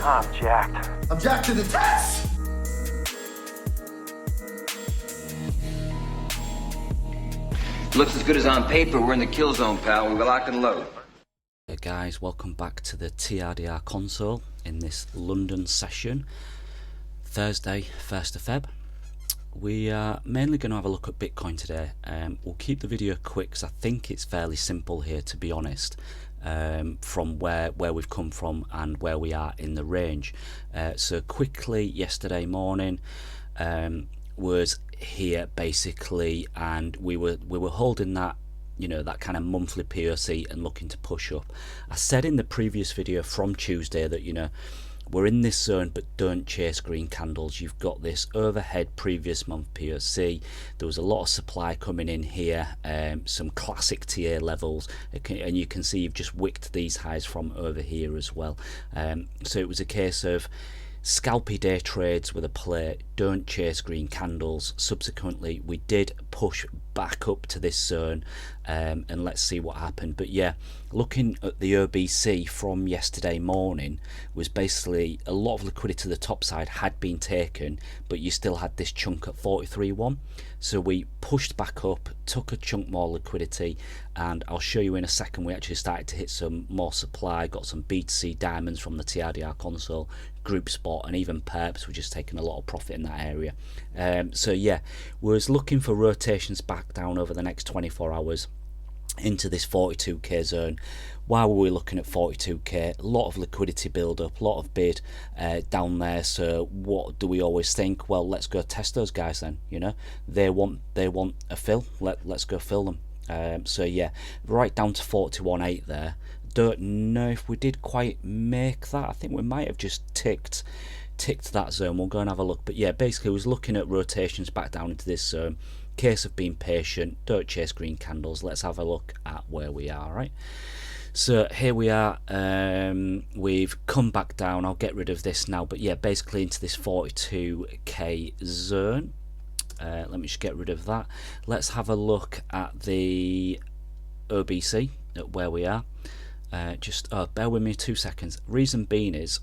I'm jacked. I'm jacked to the test! Looks as good as on paper. We're in the kill zone, pal. We're locked and loaded. Hey guys, welcome back to the TRDR console in this London session. Thursday, 1st of Feb. We are mainly going to have a look at Bitcoin today. We'll keep the video quick because I think it's fairly simple here, to be honest, from where we've come from and where we are in the range. So quickly, yesterday morning was here basically, and we were holding that, you know, that kind of monthly POC and looking to push up. I said in the previous video from Tuesday that, you know, we're in this zone, but don't chase green candles. You've got this overhead previous month POC. There was a lot of supply coming in here, some classic TA levels, and you can see you've just wicked these highs from over here as well. So it was a case of scalpy day trades with a play, don't chase green candles. Subsequently, we did push back up to this zone, and let's see what happened. But yeah, looking at the OBC from yesterday morning, was basically a lot of liquidity to the top side had been taken, but you still had this chunk at 43.1. So we pushed back up, took a chunk more liquidity, and I'll show you in a second we actually started to hit some more supply, got some B2C diamonds from the TRDR console, group spot, and even perps were just taking a lot of profit in that area. So yeah, was looking for rotations back down over the next 24 hours into this 42k zone. Why were we looking at 42k? A lot of liquidity build up, a lot of bid down there. So what do we always think? Well, let's go test those guys then. You know, they want a fill. Let's go fill them. So yeah, right down to 41.8 there. Don't know if we did quite make that. I think we might have just ticked that zone. We'll go and have a look. But yeah, basically I was looking at rotations back down into this zone. Case of being patient, don't chase green candles. Let's have a look at where we are. Right, so here we are. We've come back down. I'll get rid of this now, but yeah, basically into this 42k zone. Let me just get rid of that. Let's have a look at the OBC at where we are. Just bear with me 2 seconds. Reason being is,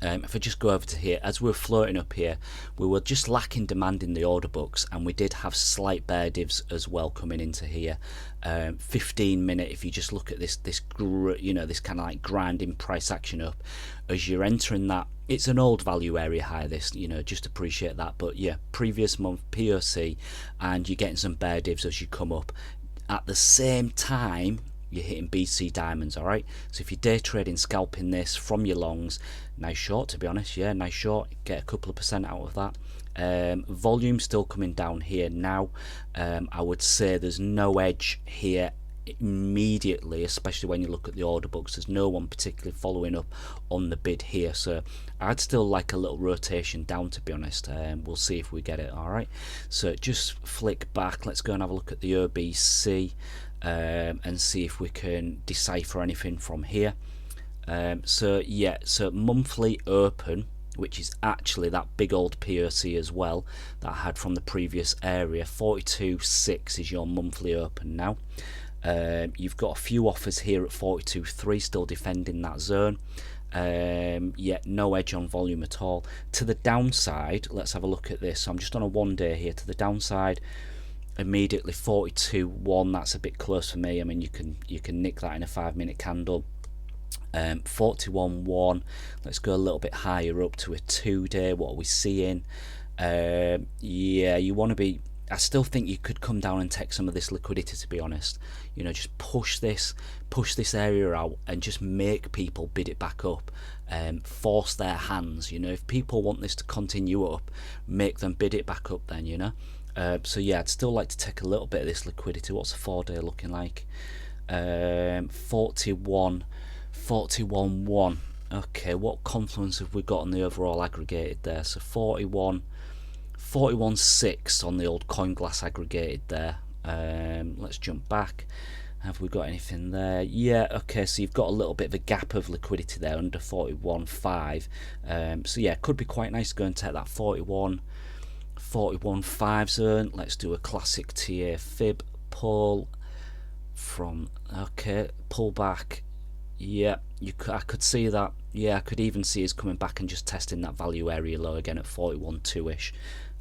if I just go over to here, as we're floating up here, we were just lacking demand in the order books, and we did have slight bear divs as well coming into here. 15-minute, if you just look at this you know, this kind of like grinding price action up as you're entering that. It's an old value area high, this, you know, just appreciate that. But yeah, previous month POC, and you're getting some bear divs as you come up. At the same time, you're hitting BC diamonds. All right, so if you're day trading, scalping this from your longs, nice short, to be honest. Yeah, nice short, get a couple of percent out of that. Volume still coming down here now. I would say there's no edge here immediately, especially when you look at the order books. There's no one particularly following up on the bid here, so I'd still like a little rotation down, to be honest. We'll see if we get it. All right, so just flick back. Let's go and have a look at the OBC. And see if we can decipher anything from here. So yeah, so monthly open, which is actually that big old POC as well that I had from the previous area. 42.6 is your monthly open now. You've got a few offers here at 42.3, still defending that zone. Yeah, no edge on volume at all. To the downside, let's have a look at this. So I'm just on a 1 day here. To the downside, immediately 42.1. That's a bit close for me. I mean, you can nick that in a 5-minute candle. 41.1. Let's go a little bit higher up to a 2 day. What are we seeing? Yeah, you want to be. I still think you could come down and take some of this liquidity, to be honest. You know, just push this area out and just make people bid it back up. Force their hands. You know, if people want this to continue up, make them bid it back up. Then, you know. So yeah, I'd still like to take a little bit of this liquidity. What's the 4 day looking like? 41.1. Okay, what confluence have we got on the overall aggregated there? So 41.6 on the old coin glass aggregated there. Let's jump back. Have we got anything there? Yeah, okay, so you've got a little bit of a gap of liquidity there under 41.5. So yeah, could be quite nice to go and take that 41.5 zone. Let's do a classic TA fib pull from, okay, pull back Yeah, I could see that. Yeah, I could even see us coming back and just testing that value area low again at 41.2ish.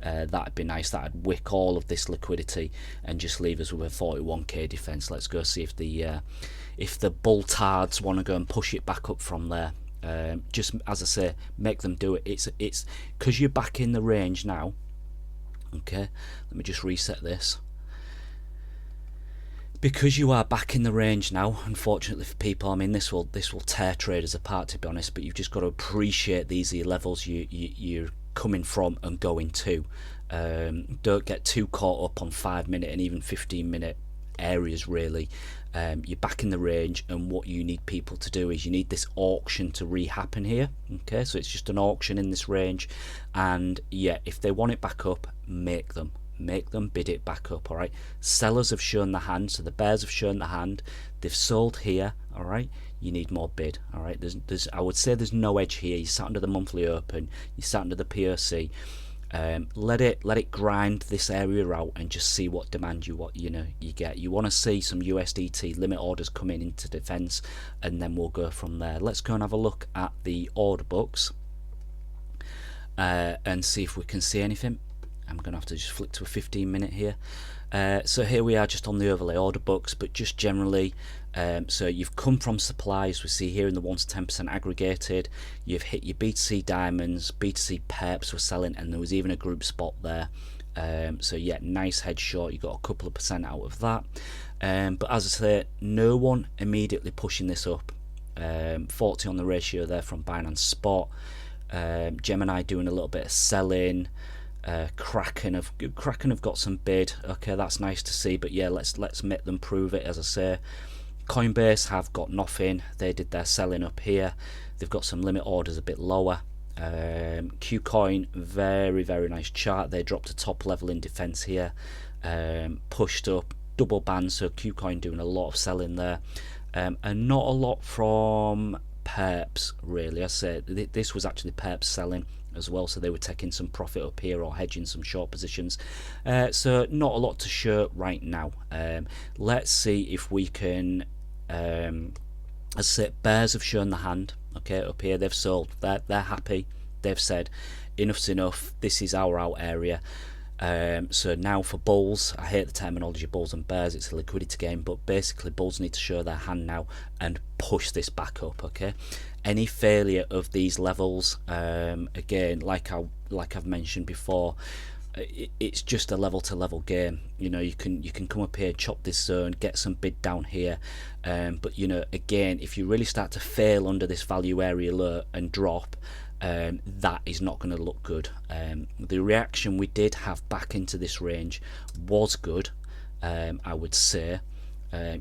That'd be nice. That'd wick all of this liquidity and just leave us with a 41k defense. Let's go see if the bull tards want to go and push it back up from there. Just as I say, make them do it. It's because you're back in the range now. Okay, let me just reset this. Because you are back in the range now, unfortunately for people, I mean this will tear traders apart, to be honest, but you've just got to appreciate these are levels you're coming from and going to. Don't get too caught up on 5-minute and even 15-minute areas, really. You're back in the range, and what you need people to do is you need this auction to re-happen here. Okay, so it's just an auction in this range, and yeah, if they want it back up, make them bid it back up. All right, sellers have shown the hand, so the bears have shown the hand, they've sold here. All right, you need more bid. All right, there's I would say there's no edge here. You sat under the monthly open, you sat under the POC. Let it grind this area out and just see what demand you get. You want to see some USDT limit orders coming into defense, and then we'll go from there. Let's go and have a look at the order books and see if we can see anything. I'm going to have to just flick to a 15-minute here. So here we are just on the overlay order books, but just generally, so you've come from supplies, we see here in the 1 to 10% aggregated, you've hit your B2C diamonds, B2C perps were selling, and there was even a group spot there. So yeah, nice head short, you got a couple of percent out of that. But as I say, no one immediately pushing this up. 40 on the ratio there from Binance Spot. Gemini doing a little bit of selling. Kraken have got some bid. Okay, that's nice to see, but yeah, let's make them prove it. As I say, Coinbase have got nothing. They did their selling up here. They've got some limit orders a bit lower. Qcoin, very nice chart. They dropped a top level in defense here, pushed up, double band. So Qcoin doing a lot of selling there, and not a lot from perps really. I said this was actually perps selling as well, so they were taking some profit up here or hedging some short positions. So not a lot to show right now. Let's see if we can, as I said, bears have shown the hand. Okay, up here they've sold, they're happy, they've said enough's enough, this is our out area. So now for bulls, I hate the terminology bulls and bears, it's a liquidity game, but basically bulls need to show their hand now and push this back up. Okay, any failure of these levels, again, like I've mentioned before, it's just a level to level game. You know, you can come up here, chop this zone, get some bid down here, but you know, again, if you really start to fail under this value area low and drop, that is not going to look good. The reaction we did have back into this range was good, I would say.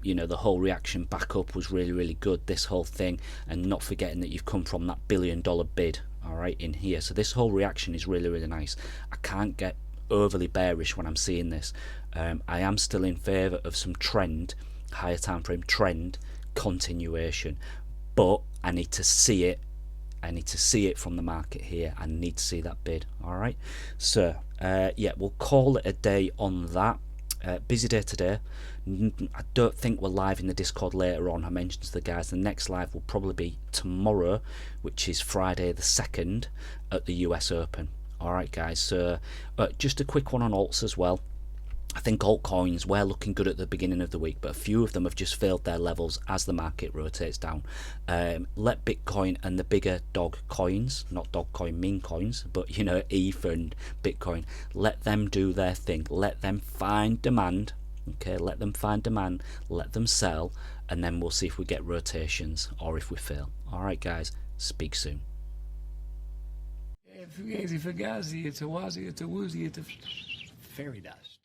You know, the whole reaction back up was really good, this whole thing, and not forgetting that you've come from that $1 billion bid, all right, in here. So this whole reaction is really nice. I can't get overly bearish when I'm seeing this. I am still in favor of some trend, higher time frame trend continuation, but I need to see it. I need to see it from the market here. I need to see that bid. All right, so yeah, we'll call it a day on that. Busy day today. I don't think we're live in the Discord later on. I mentioned to the guys the next live will probably be tomorrow, which is Friday the 2nd at the US Open. Alright guys, so just a quick one on alts as well. I think altcoins were looking good at the beginning of the week, but a few of them have just failed their levels as the market rotates down. Let Bitcoin and the bigger dog coins, not Dogcoin meme coins, but you know, ETH and Bitcoin, let them do their thing. Let them find demand. Okay, let them find demand, let them sell, and then we'll see if we get rotations or if we fail. Alright guys, speak soon. Fugazi, Fugazi, it's a Wazi, it's a Woozy, it's a fairy dust.